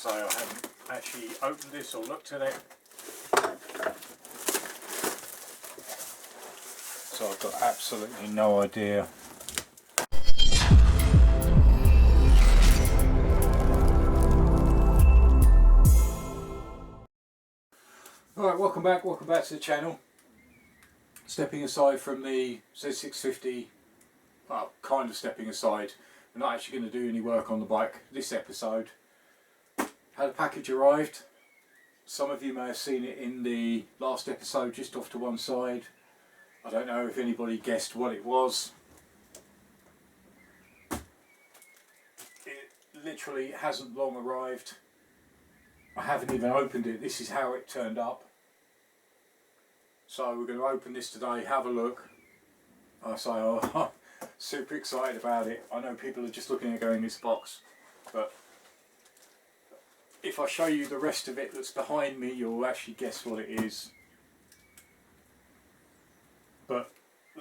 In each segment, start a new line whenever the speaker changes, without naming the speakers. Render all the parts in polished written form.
say, I haven't actually opened this or looked at it, so I've got absolutely no idea. Alright, welcome back to the channel. Stepping aside from the Z650, well, kind of stepping aside. We're not actually going to do any work on the bike this episode. Had a package arrived. Some of you may have seen it in the last episode, just off to one side. I don't know if anybody guessed what it was. It literally hasn't long arrived. I haven't even opened it. This is how it turned up. So we're going to open this today, have a look. I say, oh, super excited about it. I know people are just looking at going, this box, but if I show you the rest of it that's behind me, you'll actually guess what it is. But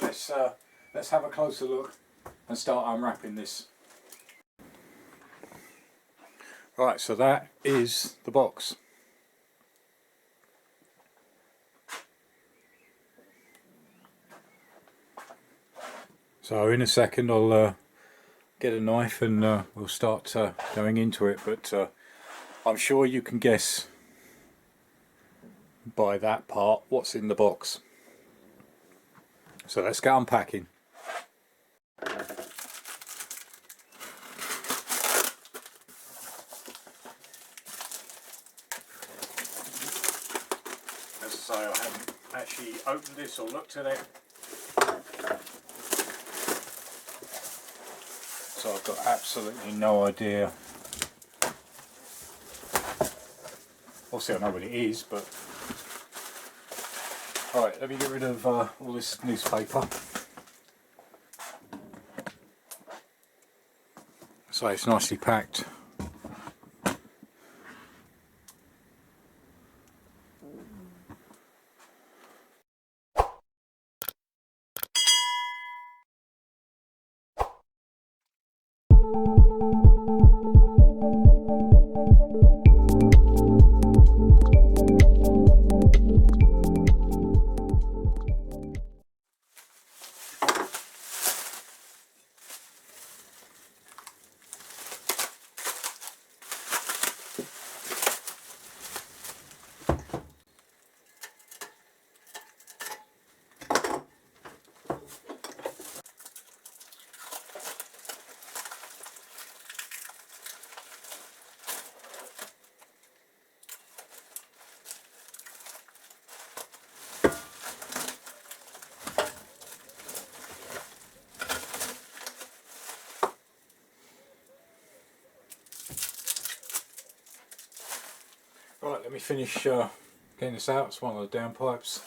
let's have a closer look and start unwrapping this. Right, so that is the box. So in a second I'll get a knife and we'll start going into it, but I'm sure you can guess by that part what's in the box. So let's get unpacking. As I say, I haven't actually opened this or looked at it, so I've got absolutely no idea. Obviously I know what it is, but alright, let me get rid of all this newspaper. So it's nicely packed. Right, let me finish getting this out. It's one of the downpipes.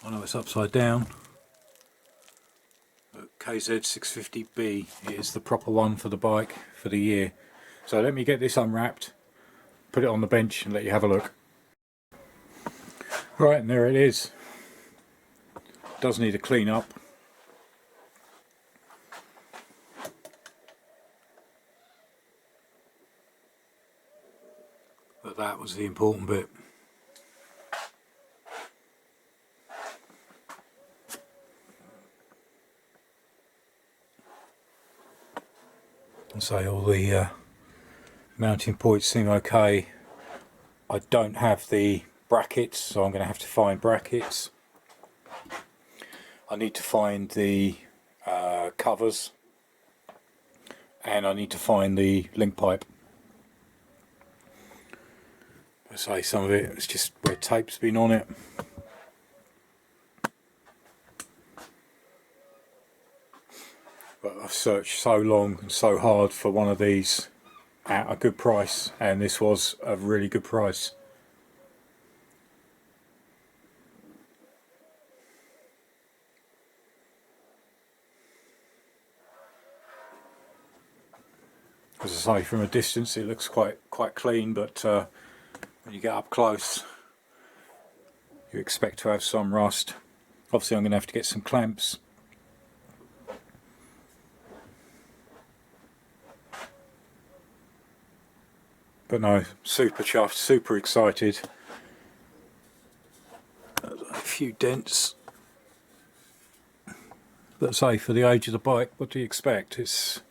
I know it's upside down, but KZ650B is the proper one for the bike for the year. So let me get this unwrapped, put it on the bench and let you have a look. Right, and there it is. Does need a clean up. But that was the important bit. And say all the mounting points seem okay. I don't have the brackets, so I'm going to have to find brackets. I need to find the covers, and I need to find the link pipe. I say some of it, it's just where tape's been on it. But I've searched so long and so hard for one of these at a good price, and this was a really good price. As I say, from a distance it looks quite clean, but when you get up close you expect to have some rust. Obviously I'm going to have to get some clamps But no, super chuffed, super excited. A few dents. But say, for the age of the bike, what do you expect? It's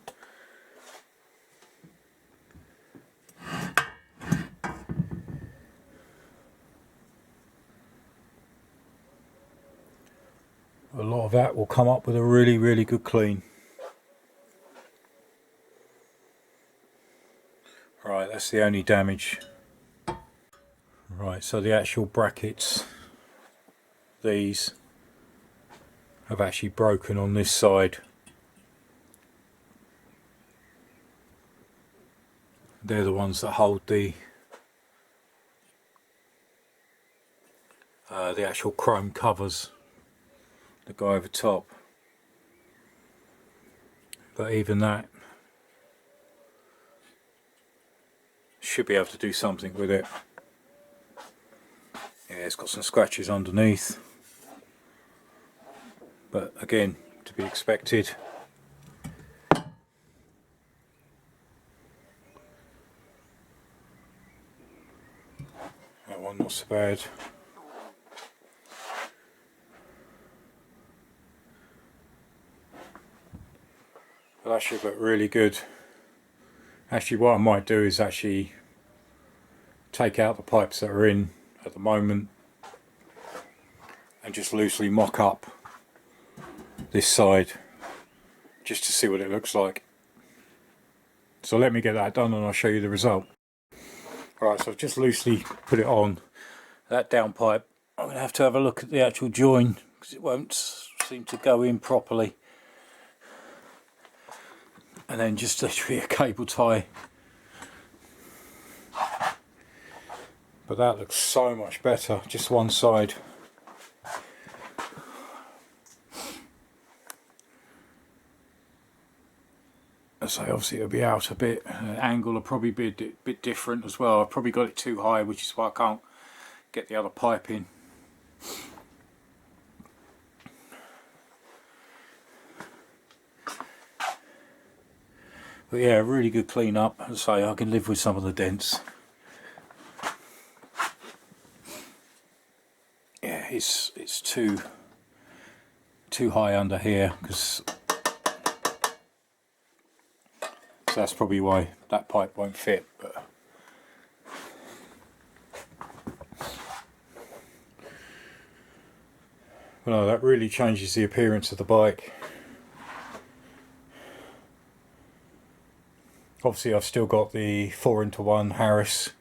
a lot of that will come up with a really good clean. Right, that's the only damage. Right, so the actual brackets, these have actually broken on this side. They're the ones that hold the actual chrome covers that go over top. But even that should be able to do something with it. Yeah, it's got some scratches underneath, but again, to be expected. That one not so bad. But that should look really good. Actually, what I might do is actually take out the pipes that are in at the moment and just loosely mock up this side just to see what it looks like. So let me get that done and I'll show you the result. Right, so I've just loosely put it on. That downpipe, I'm going to have a look at the actual join because it won't seem to go in properly. And then just literally a cable tie. But that looks so much better, just one side. So obviously it'll be out a bit, angle will probably be a bit different as well. I've probably got it too high, which is why I can't get the other pipe in. But yeah, really good clean up. As I say, I can live with some of the dents. Yeah, it's too high under here, because so that's probably why that pipe won't fit. But no, that really changes the appearance of the bike. Obviously I've still got the 4:1 Harris,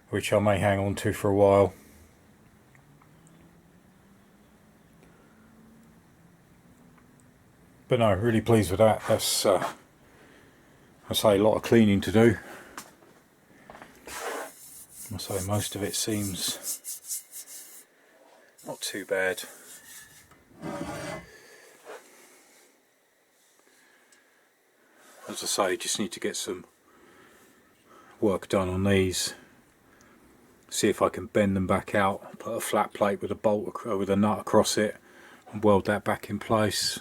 which I may hang on to for a while. But no, really pleased with that. That's I say, a lot of cleaning to do. I say most of it seems not too bad. As I say, just need to get some work done on these. See if I can bend them back out, put a flat plate with a bolt with a nut across it and weld that back in place.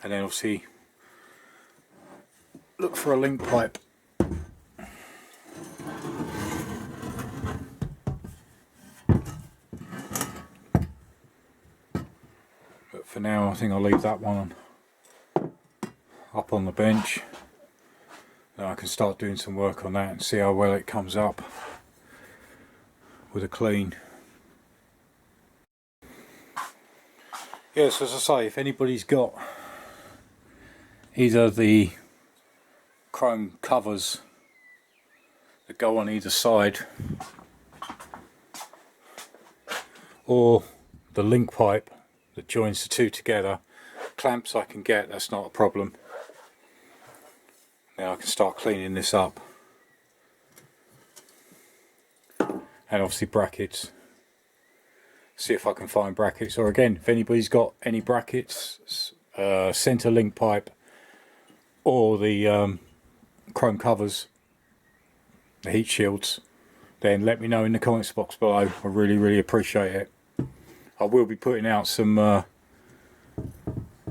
And then obviously look for a link pipe. But for now I think I'll leave that one up on the bench. Then I can start doing some work on that and see how well it comes up with a clean. Yes, as I say, if anybody's got either the chrome covers that go on either side or the link pipe that joins the two together, clamps I can get, that's not a problem. Now I can start cleaning this up. And obviously brackets. See if I can find brackets, or again, if anybody's got any brackets, centre link pipe or the chrome covers, the heat shields, then let me know in the comments box below. I really appreciate it. I will be putting out some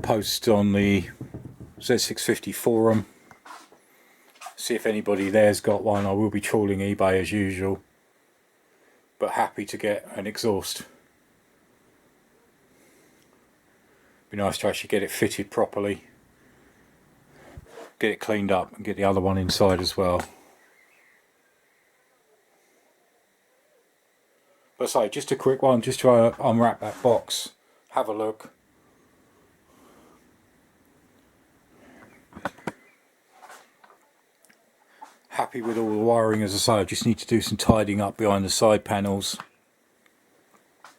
posts on the Z650 forum See if anybody there's got one. I will be trawling eBay as usual, but happy to get an exhaust. Be nice to actually get it fitted properly, get it cleaned up and get the other one inside as well. But say, just a quick one, just to unwrap that box, have a look. Happy with all the wiring, as I say. I just need to do some tidying up behind the side panels.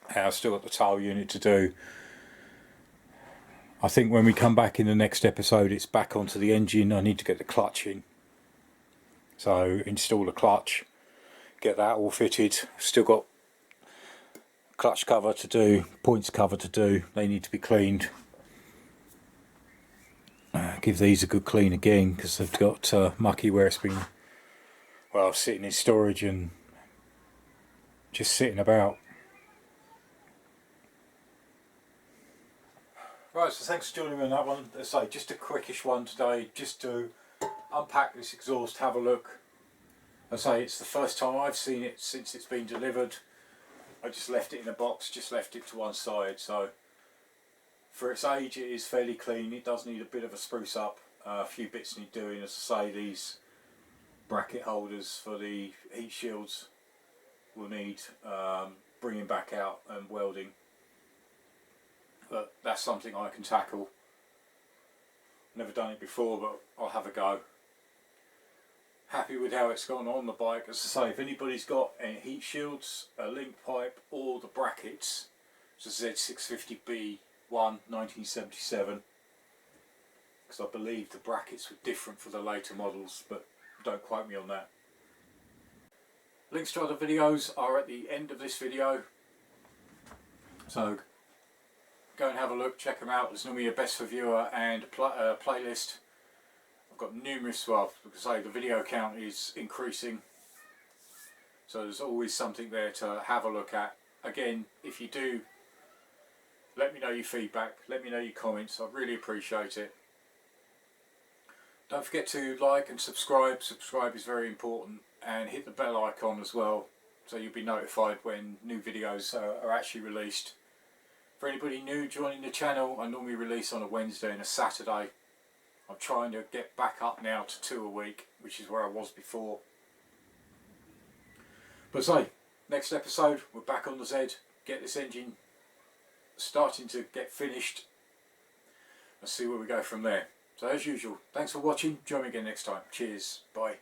And I've still got the tail unit to do. I think when we come back in the next episode, it's back onto the engine. I need to get the clutch in. So install the clutch, get that all fitted. Still got clutch cover to do, points cover to do. They need to be cleaned. Give these a good clean again, because they've got mucky where it's been, well, sitting in storage and just sitting about. Right, so thanks for joining me on that one. As I say, just a quickish one today, just to unpack this exhaust, have a look. As I say, it's the first time I've seen it since it's been delivered. I just left it in a box, just left it to one side, so for its age it is fairly clean. It does need a bit of a spruce up, a few bits need doing. As I say, these bracket holders for the heat shields will need bringing back out and welding, but that's something I can tackle. Never done it before, but I'll have a go. Happy with how it's gone on the bike. As I say, if anybody's got any heat shields, a link pipe or the brackets, it's a Z650B1 1977, because I believe the brackets were different for the later models, but don't quote me on that. Links to other videos are at the end of this video, so go and have a look, check them out. There's normally a best for viewer and playlist. I've got numerous, well, because I say the video count is increasing, so there's always something there to have a look at. Again, if you do, let me know your feedback, let me know your comments, I'd really appreciate it. Don't forget to like and subscribe. Subscribe is very important, and hit the bell icon as well, so you'll be notified when new videos are actually released. For anybody new joining the channel, I normally release on a Wednesday and a Saturday. I'm trying to get back up now to 2 a week, which is where I was before. But say, next episode, we're back on the Z, get this engine starting to get finished, and see where we go from there. So as usual, thanks for watching, join me again next time. Cheers, bye.